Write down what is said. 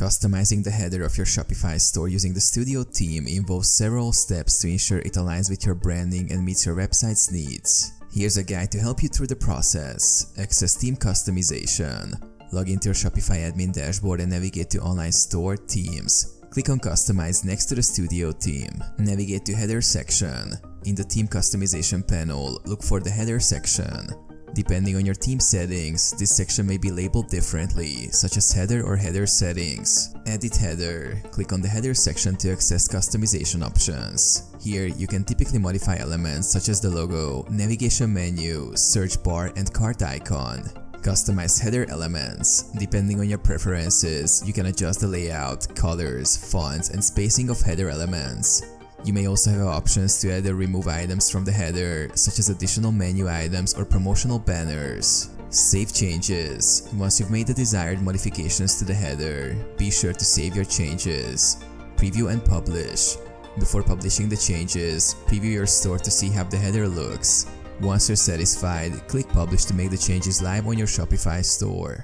Customizing the header of your Shopify store using the Studio theme involves several steps to ensure it aligns with your branding and meets your website's needs. Here's a guide to help you through the process. Access theme customization. Log into your Shopify admin dashboard and navigate to Online Store Themes. Click on Customize next to the Studio theme. Navigate to Header section. In the Theme Customization panel, look for the Header section. Depending on your theme settings, this section may be labeled differently, such as Header or Header Settings. Edit Header. Click on the Header section to access customization options. Here, you can typically modify elements such as the logo, navigation menu, search bar, and cart icon. Customize header elements. Depending on your preferences, you can adjust the layout, colors, fonts, and spacing of header elements. You may also have options to add or remove items from the header, such as additional menu items or promotional banners. Save changes. Once you've made the desired modifications to the header, be sure to save your changes. Preview and publish. Before publishing the changes, preview your store to see how the header looks. Once you're satisfied, click Publish to make the changes live on your Shopify store.